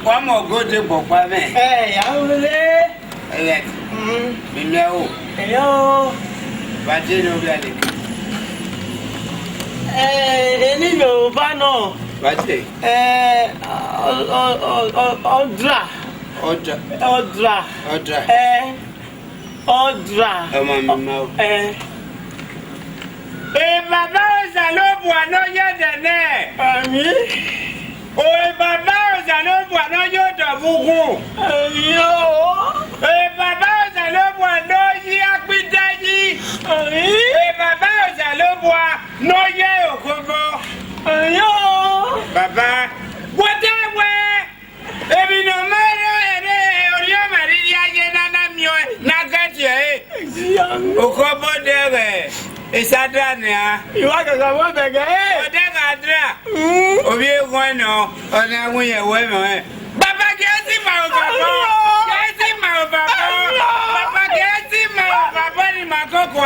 One more good to book by me. Hey, hello. But you know, any no, Bano. What's it? Odra. Baba is a love one, no, you're the name. Oh, Baba is a love one, no, you're the Bugu. Baba is a love one, no, you're with Daddy. Baba is a love one, no, you're OKOBO. Baba, whatever. Every no matter, you're Maria, Nagatia, OKOBO there. It's a drama. You are the one again. Oh, you want to know, or now we are women. Baba gets him out of Papa. Papa gets him out of Papa in my cocoa.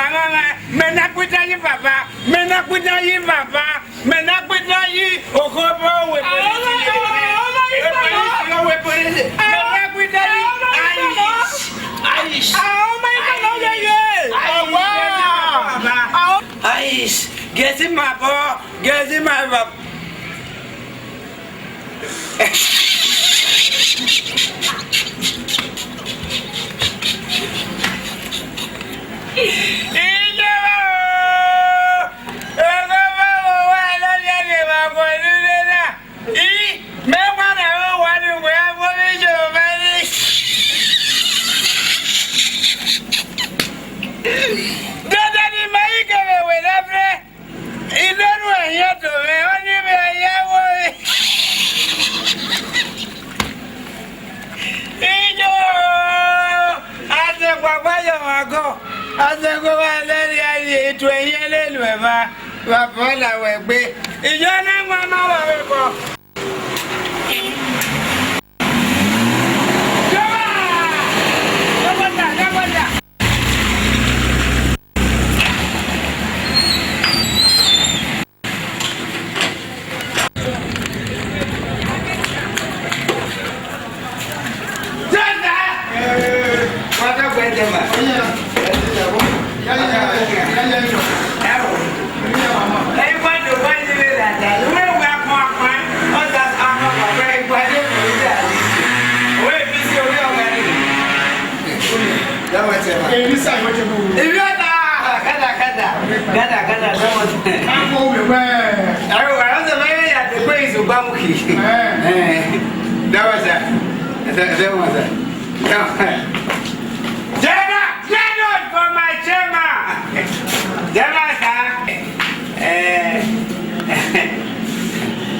Menaputa, Papa. Menaputa, Papa. Menaputa, OKOBO with Irish. Oh my God, Irish. Get him up, get him up.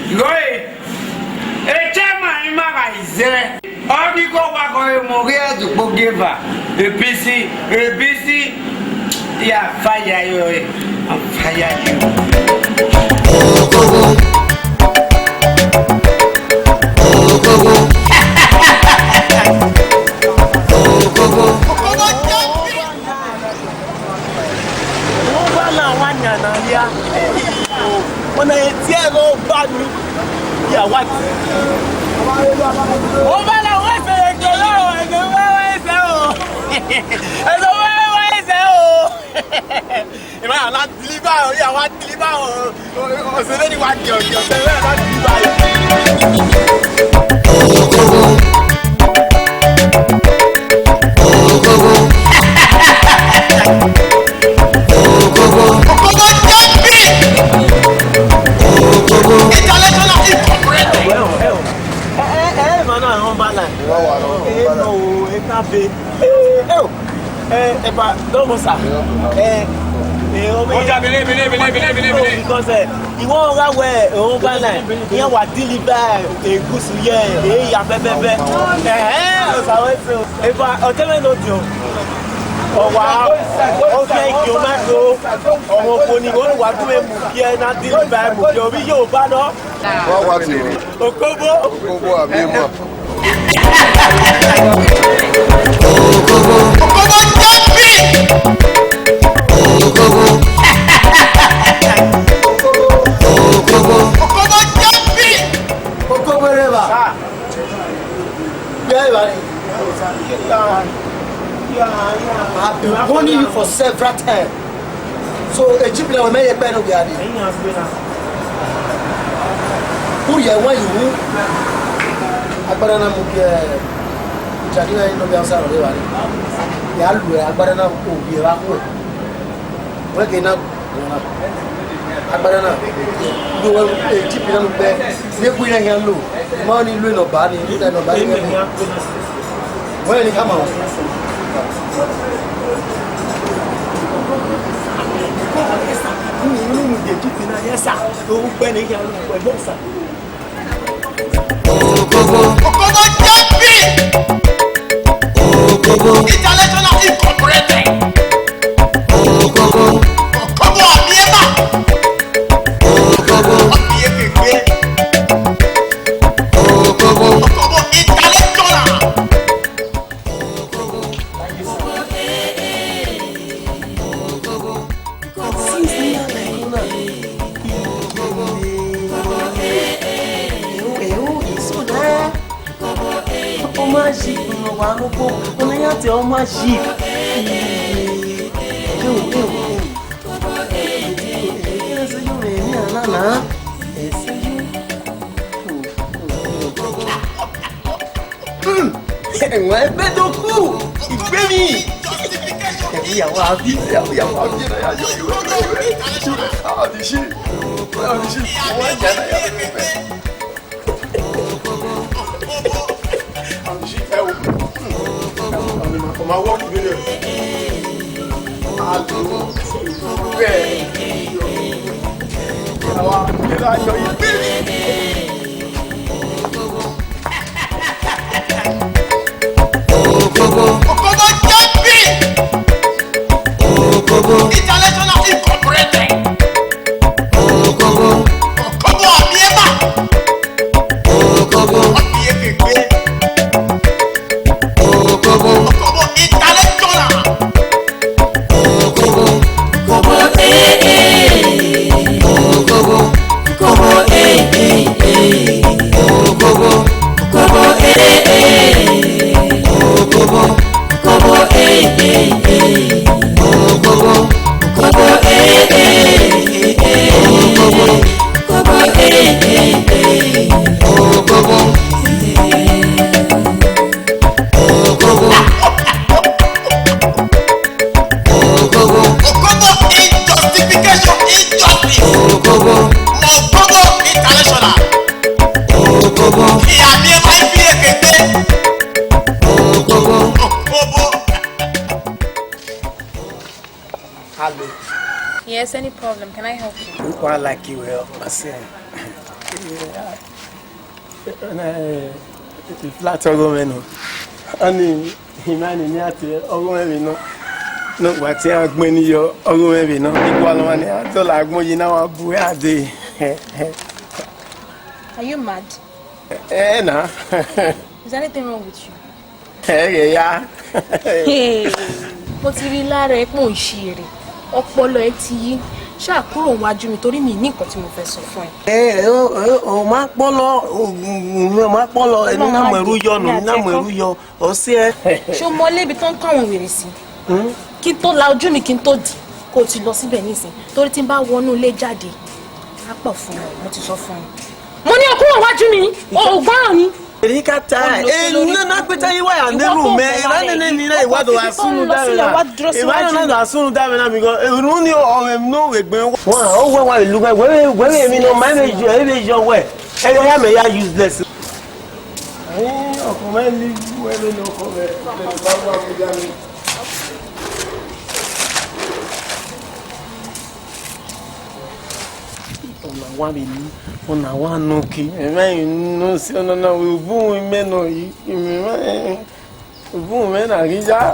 Goy. A chairman, my is there. All the go back on Moria to Bogiva. A busy. Yeah, fire you. I'm fire When I hear no bad me, yeah, what? Oh, man, I was saying, if I not deliver, yeah, what deliver? So then you want your because you won't go where overnight. You want deliver a goose here, if I tell no joke. Oh wow, okay, you might go. Oh, when you go to what you are not deliver, you'll be your banner. What is it? OKOBO, I've been warning you for several times. So a chip will make a better guy. Who you want you? I better not move here. Chadina no be outside of the valley. Yalu, I better not move here. Working up. I better not. Do a chip in the bed. Make we can look. Money, nobody, nobody. When you come out. International Incorporated. OKOBO Amiema. OKOBO International. Magic, no one who on the other magic. Well, better cool. It's baby. My work video. International Incorporated. OKOBO Amiema. OKOBO Yes, any problem? Can I help you? Quite like you, well, myself. Flat government. Ani imani ni ati government no. No wati agbeni yo government no. Iko lo ni ato la agbon yi na wa bu ade. Are you mad? Nah. Is anything wrong with you? Yeah. Hey. Mo ti rí lára ẹ pon ṣire. Ọpọlọ ẹ ti yí. Ṣá kúrò wájú mi torí mi ní nǹkan tí mo fẹ́ sọ fún ẹ. O ma polo eni na meru yo no na meru yo o se e. Ṣó mọ lébi ton kan wọ́n wèrè sí. Kí tó la ojú mi kí n tó di kó ti lọ síbẹ̀ nísìn torí tí n bá wọnú ilé jáde á pọ̀ fún ẹ mo ti sọ fún ẹ. Mo ní o kúrò wájú mi o gbọ́ràn ni. Erika ta na peta yi wa ya neru me na ni na iwado asunu da na iwado na asunu da na because ru ni o no egbe won o we wa lu we mi no ma me jo we e ya me ya useless o ko me li we no ko me ba wa ko ja mi Ona wa no ki e no si ona na we bu me no yi me bu me na ri ja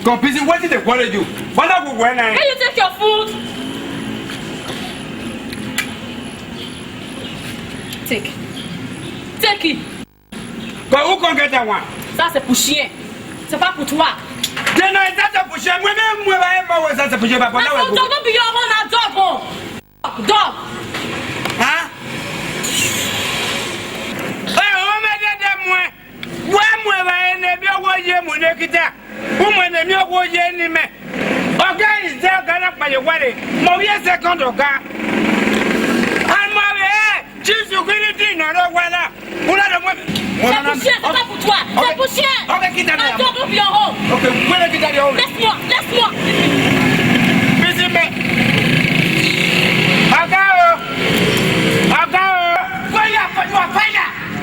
Compete, what did they call you? What are we wearing? Can you take your food? Take it. But who can get that one? Ça c'est pour chien. C'est pas pour toi. Then I start to push him. Women, whoever was at the push him. But now don't be your own dog. Dog. Huh? Oh, my God, woman, and your boy, any man. Okay, is there gonna by your wedding? Movie second or car. I'm my chief security, no weather. C'est pour toi. C'est pour chien. Okay, get out of your home. Okay, when I get out of your home. Laisse-moi. Busy me.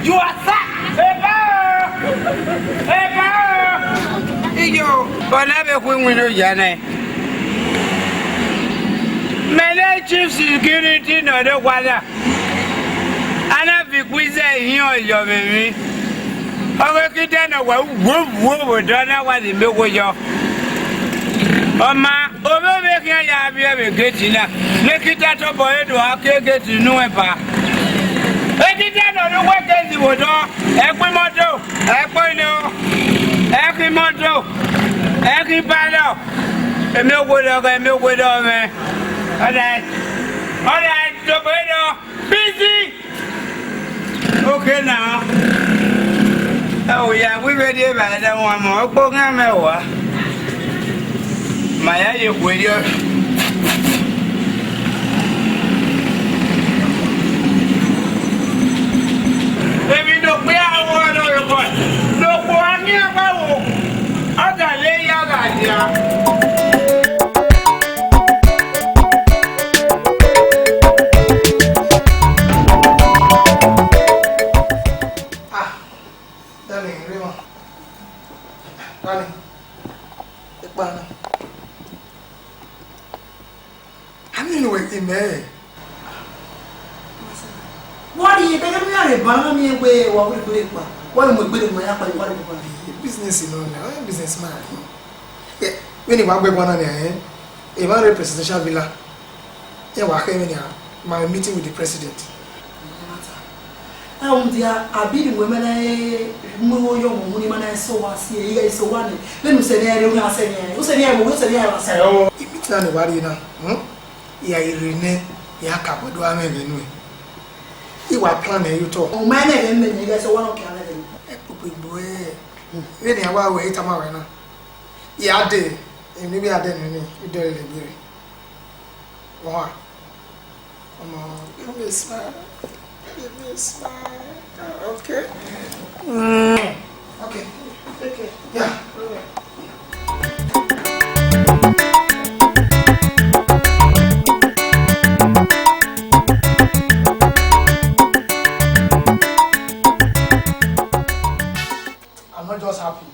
You are fat. Hey, yo, but never when we do Yane. My chief security, no, the water. And I think we say, your baby. I will get down whoa, don't know what the milk with you. Oh, ma, over making a yard, we have a good enough. Make it out of boy to our get to know about. I did not know what they would do. Everybody, a milk widow, man. All right, Tobato, busy. Okay, now. Oh, yeah, we ready about that one more. Program, my eye with you. Baby, no, we are one of your boys. No, one year ago, I got lay out here. Darling, Rima. Darling. Ekpana. I mean, wait in there. What do you think I'm going to me away? What will you do? What am I going to do? Business, you know, I'm a businessman. Yeah, when you want to go on there, a very presidential villa. Yeah, my meeting with the president. I be the women I move your money when I saw us here. You guys so one. Let me say, I say, who said, I say, oh, it's not a worry now. Yeah, you rename your couple. Do I mean? You are planning you talk. Oh, my name, you guys are one of your boy. Really, I will wait a moment. Yeah, I did. Maybe I didn't know. You don't really agree. Wow. Come on. Give me a smile. Give me a smile. Okay. Okay. Take care. Yeah. I'm not just happy.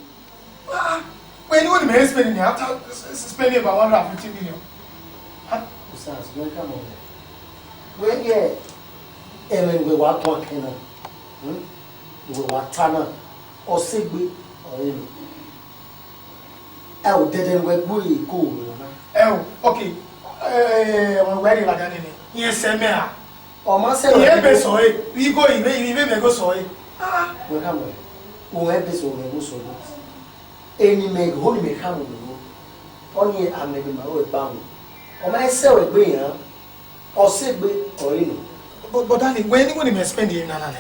When you want to be spending after spending about 150 million. Besides, when come on. When you we walk one cannon. We walk Tana or Sigby or you. Oh, didn't we go? Oh, okay. Where you are going? Yes, sir. Or myself, we go in, we go so. We come away. Who have this over who so much? Any make holy make come on. Only I make my own bound. Or myself a beer or Sigby or you. But darling, when you want to spend the nana?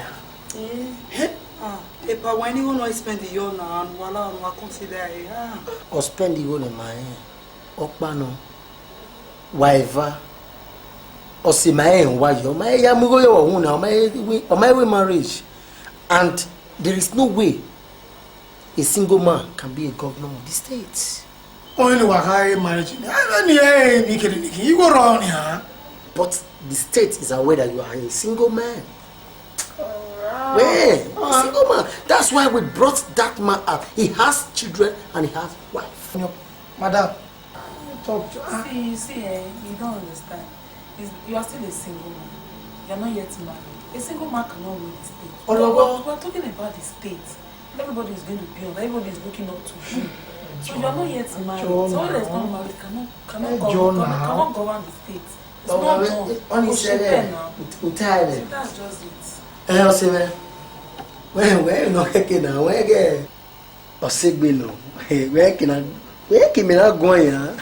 Paper, when you want to spend the year now, and voila, I consider or spend the whole of my Okbano, wife, or see my own wife, or my Yamugo, or my marriage. And there is no way a single man can be a governor of the state. Only what high marriage. You go wrong here. But the state is aware that you are a single man. A single man. That's why we brought that man up. He has children and he has wife. Madam, talk to See, you don't understand. You are still a single man. You are not yet married. A single man cannot rule the state. We are talking about the state. Everybody is going to be on. Everybody is looking up to you. So you are not yet married. Someone that is not married cannot govern the state. It's not done. Only said So that's just it. I say, where no heke na where Osigbe no. Where can I go ya?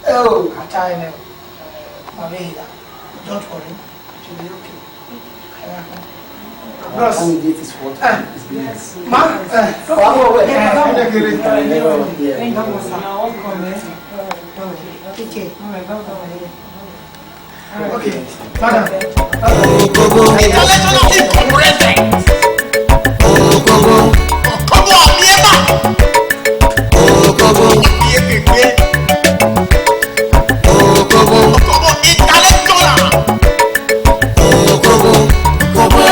Oh, I tell you, Maria, don't worry, it will be okay. Bros, is what is Yes. Ma, okay, madam. OKOBO international incorporated. OKOBO. OKOBO Amieba. OKOBO. OKOBO. OKOBO international. OKOBO. OKOBO. OKOBO.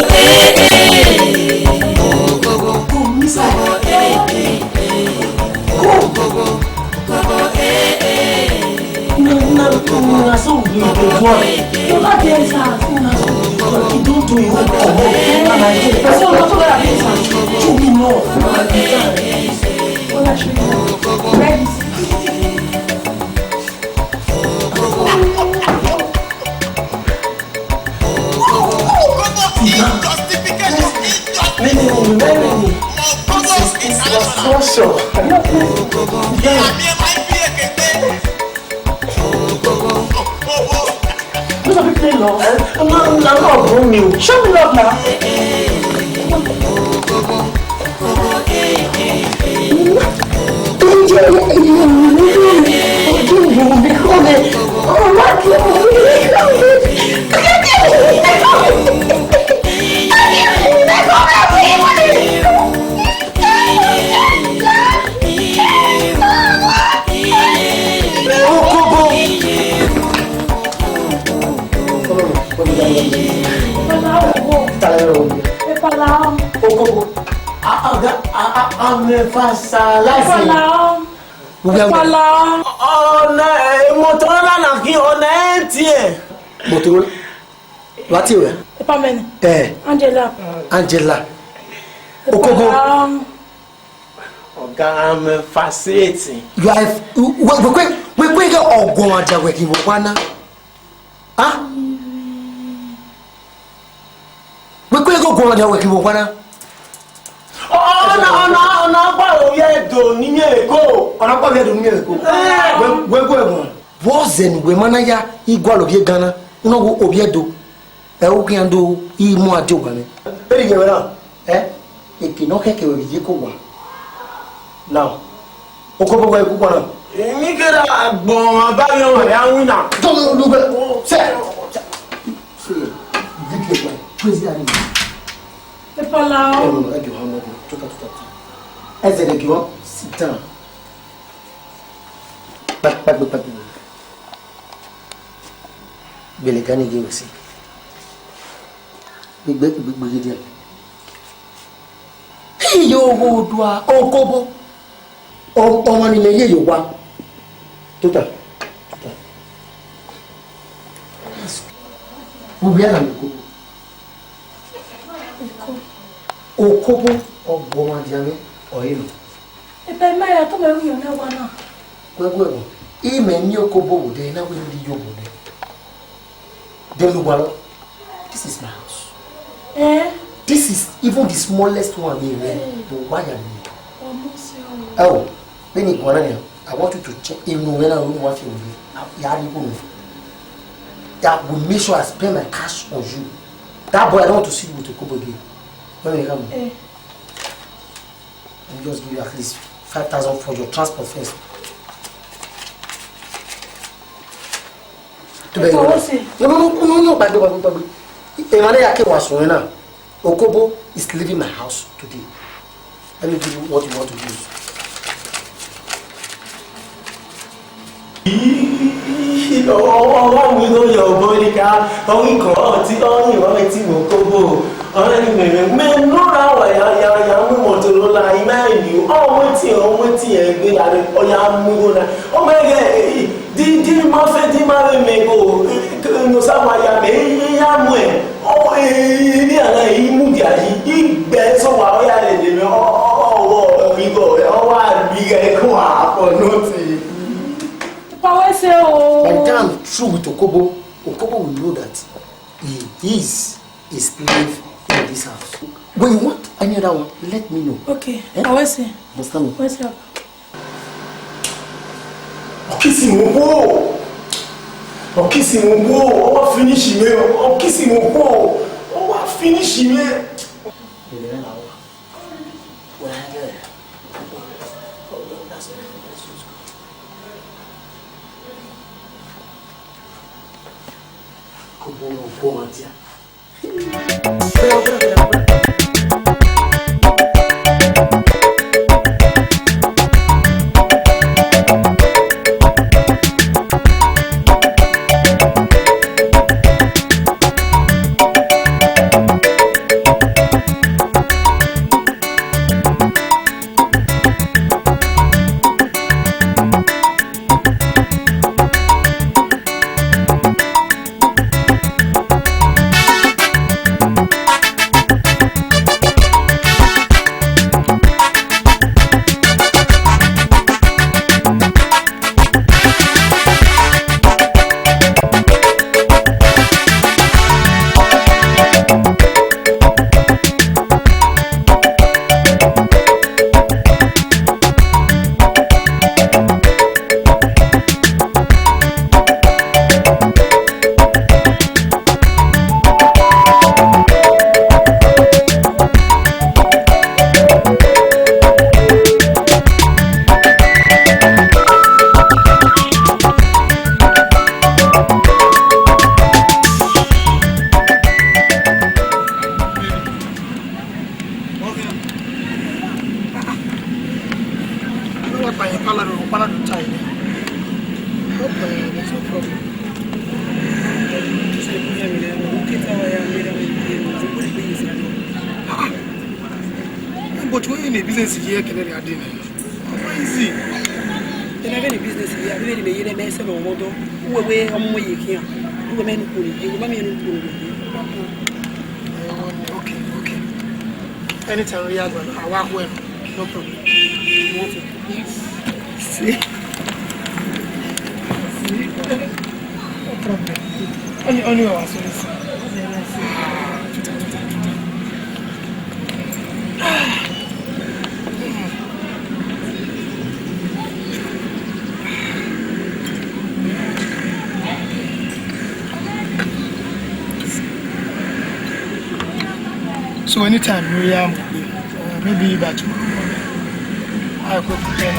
Show me love now. Angela. OKOBO. I'm fascinating. You have we go ogun aja we ki wana. Ah? We go ogun aja we ki wana. Ona pa oye do ni Eko. Ona pa we do ni Eko. We go egun. Wozen we manaya igwa lo bi Ghana. Una go obi edo. o que ando e mo a joga me peri je wera e que no que o je ko wa now okobo wa ku kwa na mi kera agbon ma ba mi o ya wina to lu be se dike kwa president e pa la o e jo ha mo tout eze de gyo sit down pak bele kan ge aussi gbegbe dia yo go dua okobo ọmọ ni me ye yo wa total mo bi ala ko okobo ogbo ma dia me oyelo e pe ma ya to me ru yo na wa na gwegwe ime ni okobo wo de na we ndi yo bo de dem lu walo this is my house this is even the smallest one we no why am I oh when you go na I want you to check in no when I don't want you ya ni go that will make sure I spend my cash on you that boy I don't want to see you with okobo again when you come I just give you at least 5,000 for your transport first. No, but Okobo is leaving my house today. Let me give you what you want to use. ọwọ́ mi ló yọ ọgbọ́n níka ọ̀hún kan tí ọ̀hún ìwọ́n tí mo kóbó ọ̀rẹ́ ni mẹ́rin lóra wàyà mímọ̀ tó ló la iná ìlú ọmọ tí ẹ̀ gbé lára ọ̀yà múlò náà ọmọ ẹ̀gẹ́ dídí máa fẹ́ dí máa rẹ̀ mẹ́gbò ní sáwọn àyà mẹ́ yá mú ẹ̀ ọmọ ní àná yìí mú jà yìí ìgbẹ́ sọ̀wọ́ ọ̀yà lè lè mẹ́ ọwọ́ ìgò ọwọ́ àgbìgẹ̀ kó àpọ̀ lóòtì. By the time through with Okobo will know that he is a slave in this house. When you want any other one, let me know. Okay. I will say. Understand me? Where's your Kissing Obo. Oh, kissing Obo. Oh, finish me. Oh, kissing Obo. Oh, finish me. Obo, But we're in a business here, can I do it? Easy. Then I got a business here. I really made a mess of a model. Who away on way you can. Who a man who you want me okay. Anytime we are going, I walk well. No problem. You want it? Yes. See? No problem. Only I was listening. So anytime you am maybe back tomorrow. I go prepare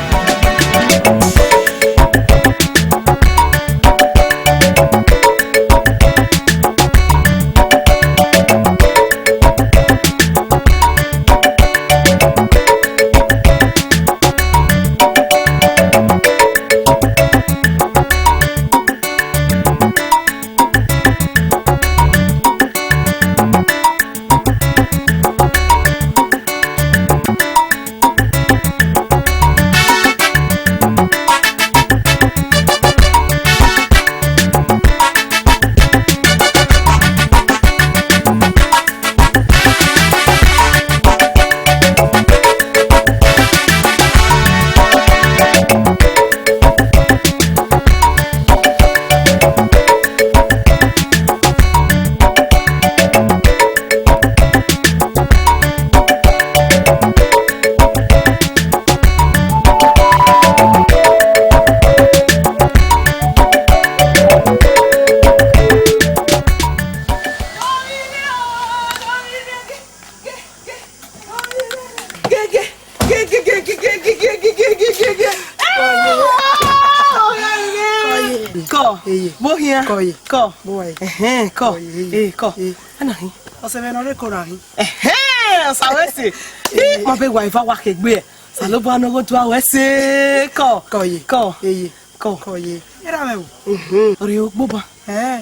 Ko boy ko ko ana hin o se me no re ko ra hin sa we se mo be wa ifa wa ke gbe e sa lo bo anogo tu awe se ko ye ko ye era me ori o gbo ba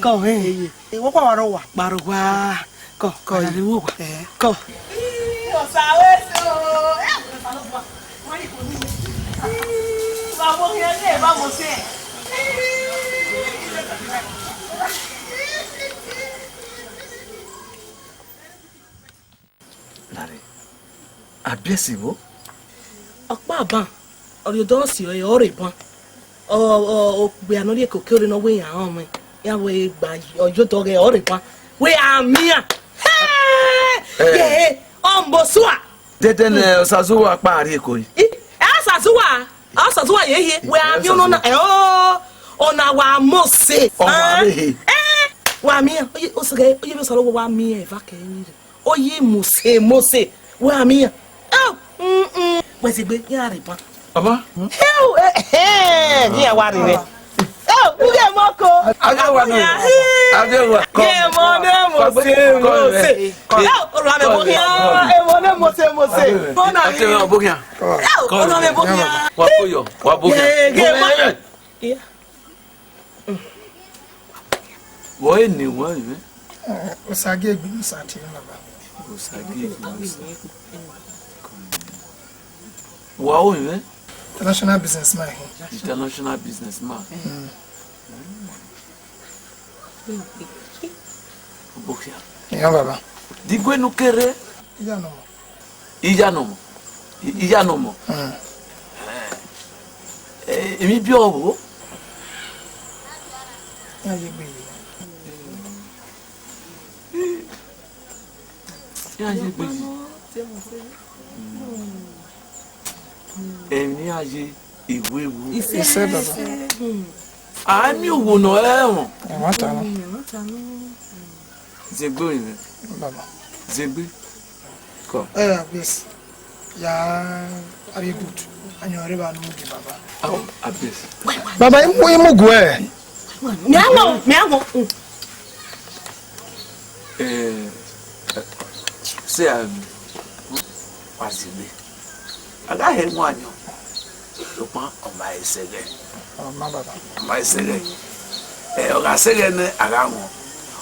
ko ye wo kwa wa paro wa ko ye wo wa ko o sa we se o sa lo bo wa ni ko ni ba bo ye le ba mo se Lare. Abiesibo. Okpa ban. Ori do si o re ban. O gbe anori ko ke ori no we yan o mi. Ya we gba ojo to ge o re ban. We amia. Ye, ombo suwa. Deden Osazuwa pa ari ko yi. Osazuwa ye we amia no na ona wa mose. Wa mia. O se o ye be so wa mia e va ke ni. Oye mose we amia we se gbe yan re ban Baba ye wa re u ge moko ajewa ye mo ne mose o ra me bokia e mo ne mose mo na ajewa bokia o ra me bokia wa bokia wo ni wo ni o sage gbi sati na ba Wow, international businessman. International businessman. Bokia. Ya baba. Digwe no kere. Ija no mo. Emi bi obo. Ya ye gbe. Ya ye gbe. Emi aje iwewu. Ise baba. Ami owo no ehun. E wata no. Zegbe ni. Baba. Zegbe. Ko. Yes. Ya ari good. Anyo re ba no di baba. Oh, abes. Baba imu gwe. Me ango. Se Wazime. Aga he mu anyo. Lopa oma esege. Ma baba. Oma esege. Oga sege ne aga mo.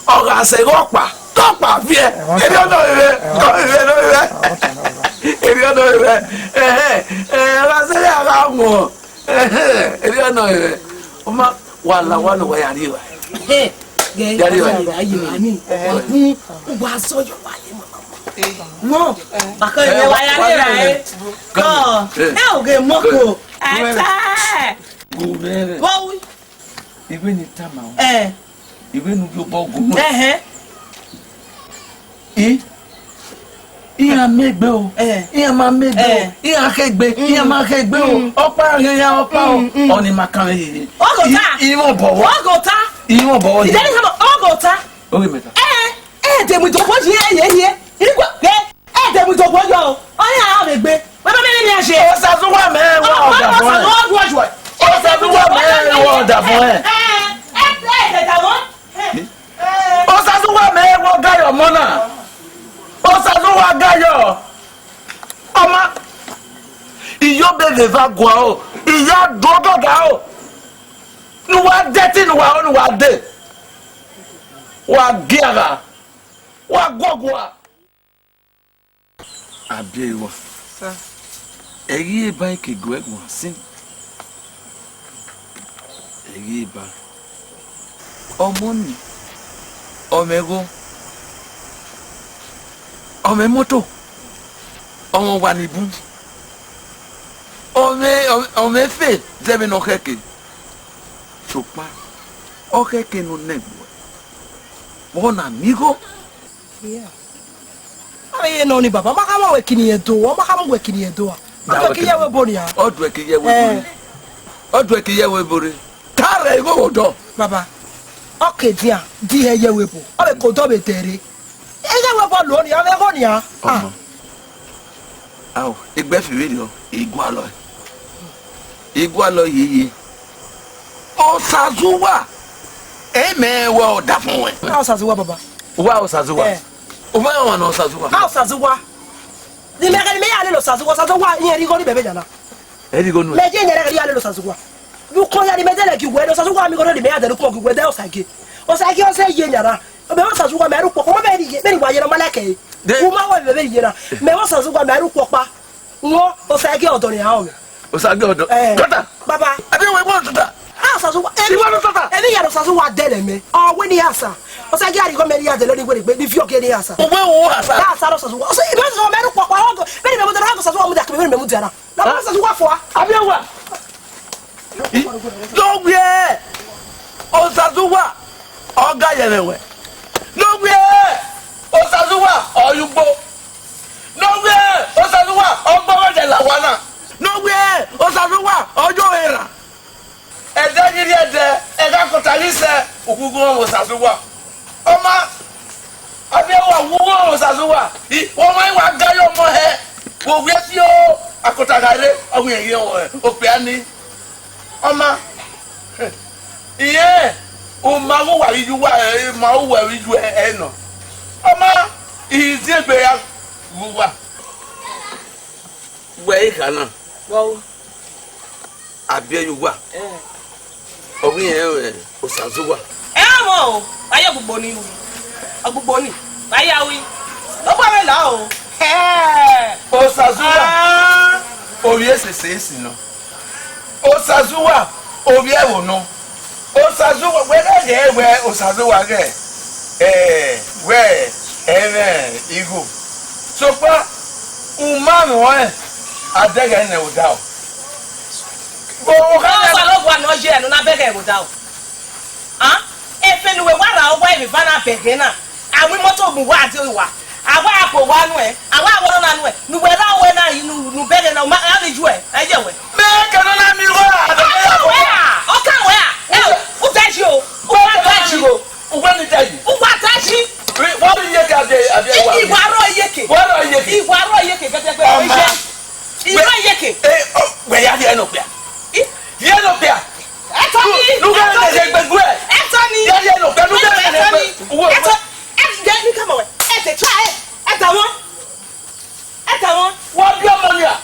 Oga sege opa. Topa vie. Eri odo ire. Eri odo ire. Oga sege aga mo. Eri odo ire. Oma wala wa yari wa. Yari wa. Ayi ani. Wa so yo wa ye mo bako ile wa yari ko oge moko ata Gubere. bowi Iwe ni tama o. Iwe nu bi o bo ogun. Iya megbe o. Iya ma megbe o. Iya kegbe. Iya ma kegbe o. Opa ya opa o. Oni makan yi. Ogota. Iwo bowo. Ogota. Iwo bowo. Ijeni sama ogota. Oge meta. Temi to poji ye. Igwa. yo be va gwa o iya dogo ga o nu wa deti nu wa de wa giara wa gogwa Abiewa. Sir. Eye ba ke gwegwa sin. Eye ba. Omoni. Omego. Omemoto. Omo wanibu. Ome fe debe no keke. Sopa. O keke no negbo. Bon amigo. Yeah. Aye no ni baba maka ma we kini edo o maka ma we kini edo a ke ye we bori a odu e ke ye we bori odu e ke ye we bori tare go odo baba o ke dia di he ye we bo o be ko do be tere e ye we bo lo ni a le go ni a aw igbe fi wi o igualo yeye o sazuwa e me we o da fun we o sazuwa baba wa o sazuwa o ma wa no sazuwa ka o sazuwa ni me ya le lo sazuwa yin ri go ni bebe jana e ri go nu me je nyere ya le lo sazuwa du ko ya ni me de le ki we lo sazuwa mi go ni me ya de ko ki we de o sage o se ye nyara o be o sazuwa me ru ko mo be ni wa ye no malake o ma wa bebe ye na me o sazuwa me ru ko pa wo o sage odo ni ha o o sage odo tota baba abi we mo tota sazuwa eni ya lo sazuwa de le me o we ni asa o sage ari go me ya de lo ni we pe ni fi o ke ni asa o we wo asa asa lo sazuwa o se ibe so me ru ko pa o go be ni me mo de ro sazuwa mo da ke me mu jara na ba sazuwa fo abi wa logbe o sazuwa oga yerewe logbe o sazuwa oyugbo logbe o sazuwa ogbo de lawana logbe o sazuwa ojo era ede giri ede ega kotalise okugu o sazuwa oma abi wa wuwo o sazuwa won mai wa gayo mo he wo gbe ti o akotagare ohun eyin o pe ani oma iye o ma wo wa riju wa ma wo wa riju no oma izi egbe ya wa we kana wo abia yuwa ohun yen o sazuwa mo aye gbogbo ni aye awi o pa me la o o sazuwa orí esese no o sazuwa orí ewo no o sazuwa we na we o sazuwa ge we igu so pa umanu adege ne o da o ka sa lo gwa no je no na bege o da o efe ni we wa ra o wa mi bana bege na awi moto mu wa ati wa awa apo wa nu awa aworo na nu nu we ra we na nu bege na ma na ju je we me ka no na mi ro o kan we o taji o wa taji o wa ni taji o wa taji wa ni ye ka de abi wa iwaro yeke gege pe o je iro yeke we ya de no pe ye no pe etoni nu ga de gbegbe etoni ya de no pe nu ga de wo etoni kama we try etawon wa bi amonia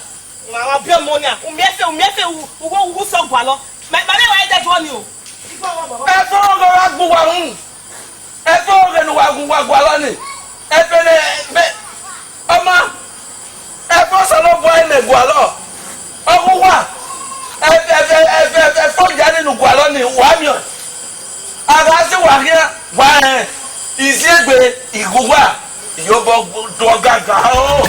wa bi amonia umiefe wo so gwa lo me le wa ide jo ni o e fo go wa gbu wa hun e fo go nu wa gun wa gwa lo ni e fe le me oma e fo so lo bo ene gwa lo ogun wa e fo ja ni nu gwa lo ni wa mi o ara si wa here wa isi egbe iguwa yobo do gaga o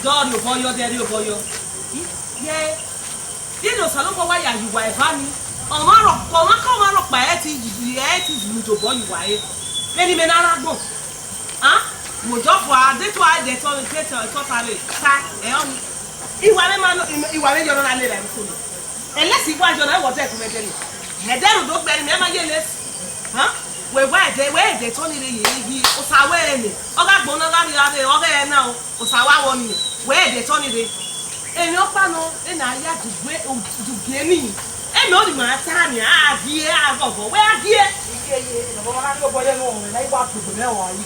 God you for your there you for your yeah dino salopo wa ya yuwa e ba ni o ma ro pa e ti lu to bo yuwa e meni me na ra gbon mo jo fo ade to ade to tare ta e on iwa me joro na le la so ni elesi wa joro e wo te ku me tele he deru do gbe ni me ma ye les we Tony he Osawe Oga Bonaga ni Oga na Osawa woni we Tony èmi ó pano na ya dugbe ni èmi ó di ma ta ni adie agogo we adie ike no bo ma ni bo ye no na iwa gbogbo me wa yi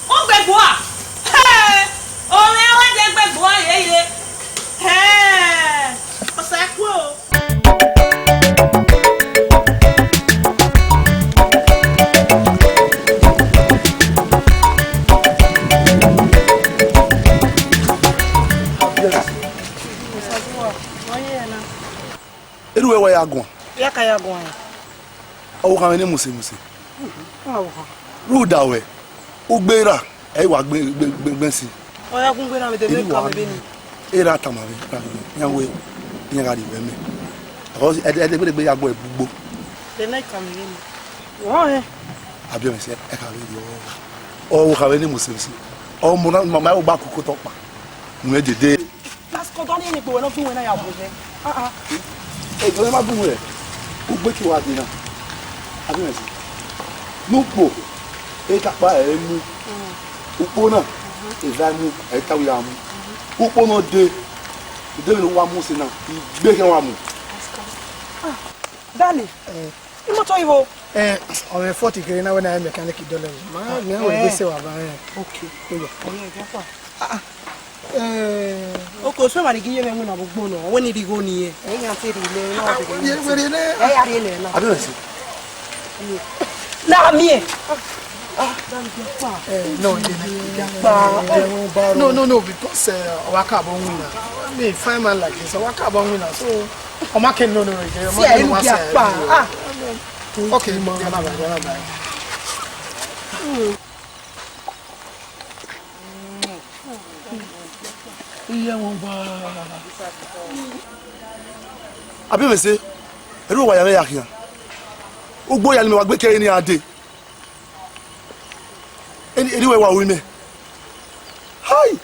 ó gbegbo a o me wa de gbegbo yeye o sa ku o Eruwe wa yagun. Ya ka yagun. Owo kan ni muse. Ru dawe. Ugbera e wa gbe si. O yagun gbe na me tebe ka me be ni. Era tamare. Yanwe. Yan ga di we me. Because e gbe yagun e gbugbo. The night ka me ni. Wo Abi o se e ka we yo. Owo ka we ni muse. O mo na mama o gba koko to pa. Mu e dede. Last ko don ni pe we no fun we na ya bo je. Ìjọba má gùn rẹ̀ ó gbé kí wàá dènà abẹ́rẹ́sì núpò ìkápá ẹ̀ mú púpọ̀ náà ìdánimú ẹ̀káwé àmú púpọ̀ náà dé ìdéwìn ló wá mú sí náà ìgbé kí wọ́n mú. Dale ìmọ̀tọ́ ìwọ. ọ̀rẹ́ fọ́ọ̀tì kiri náà wọ́n náà mẹkáníkì dọ́lẹ̀ yìí máa ní àwọn ìgbésẹ̀ wà bá rẹ̀. Ok oko so ma ni giye me mu na gbogbo no woni ri go ni e yan ti ri le na o de Ye were ne. e ya ri le na Abẹ́rẹ́sì. na mi e No, because Waka bon winner. Me fine man like this, Waka bon winner. So, Omake no. see you get pa Okay, bye. Abẹ́rẹ́sì. Eru wa ya me yakian. Ugbo ya ni me wa gbe kere ni ade. Anyway wa wi me. Hi.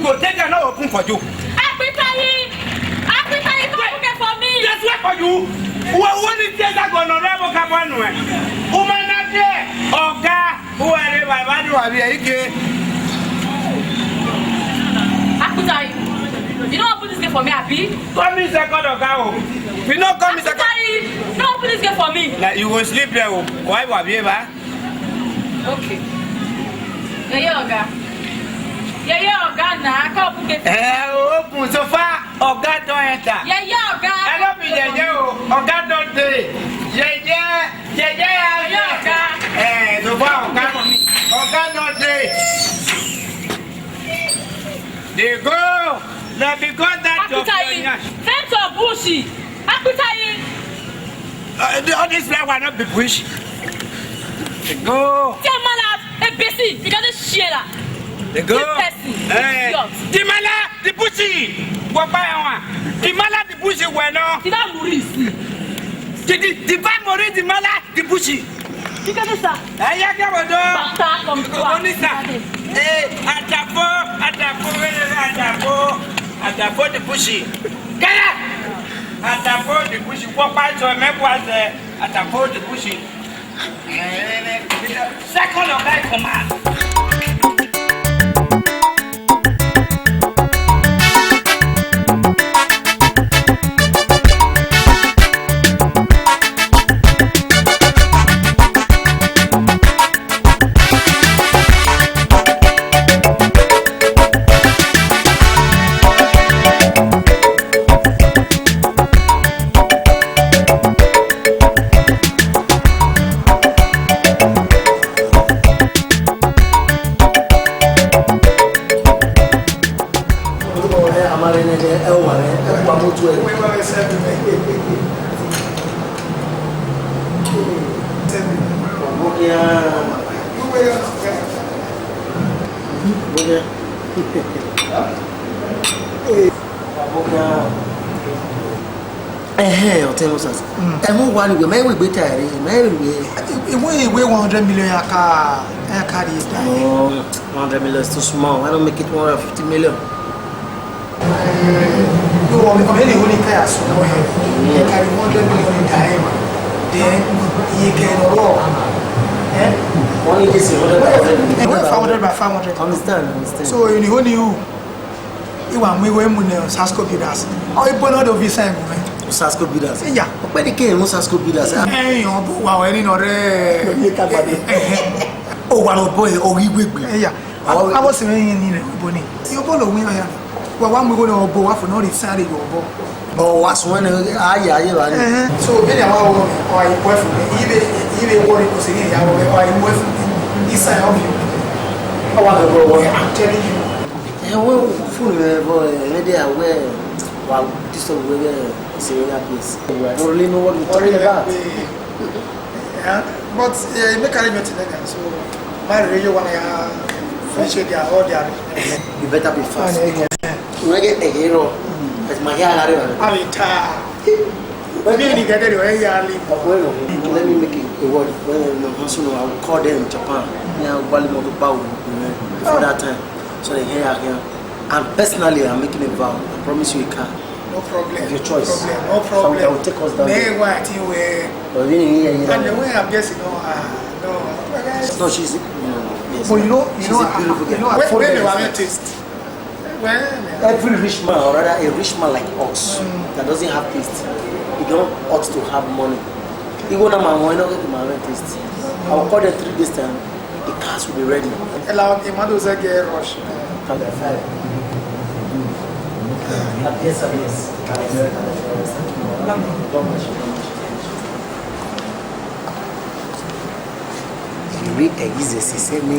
go take her no open for you. Appetite for me. Yes, wait for you. What is that going on? Never come on. Woman, not there. Oga, who are they? My body will be again. Appetite. You don't open this gate for me, Abi? Come in second, Oga. We not come in second. Appetite. Don't open this gate for me. Like you will sleep there. Why will be ever? Okay. Yeah, Oga. Yeah, Oga. Nah, I can't open gate. Open so far. Oga don't enter. Yeah, Oga. I don't be Oga don't do it. Yeah, Oga. So far, Oga don't do it. They go. Now because that Fence or bushy. Appetite. All this life will not be bush. They go. Tell man out. Hey, Bessie, you got to share that. They go. The mala, the bushy. What by one? The mala, the bushy. When no. Did I Maurice? The bad Maurice, the mala, the bushy. You got to say. I can't go. Bata come to Atafo the bushy. Get up! Atafo the bushy. What by to make was atafo the bushy. Second of that command. One we may be tired, we 100 million car is dying. Oh, 100 million is too small. Why don't make it 150 million? You only car so you carry 100 million in time. Then you can roll. Only this 500 by 500. Understand. So you only you want me when Sasko Bidas. Oh, you put out of his same moment. Sasko Bidas. Yeah. But the king was Sasko Bidas. Hey, wow, any no oh, one boy, oh, we will. Yeah. I was saying in Bonnie. You follow me. Well, one we go to Obo for not inside your Obo. Oh, what's one? So, many of our boyfriend, even what it was in our boyfriend inside of you. I'm telling you. And well, full maybe I wear while this over there is a place. I don't really know what we're talking about. Yeah, but make arrangement together. So, my radio when I finish their all their. You better be fast. You get a hero. That's my hair. I'm tired. Let me get it away. Let me make it a word. I will call them in Japan. For that time. So they hear here. And personally, I'm making a vow. I promise you a car. No problem. Your choice. No problem. Something will take us down. And the way I'm guessing, no, she's. Yes, but you know, when they want to taste. Every rich man, or rather a rich man like us, that doesn't have taste, he don't ought to have money. Even a man will not get my taste. I will call them 3 days time. The cars will be ready. Allow him to get rush. Yes. You read a easy, me.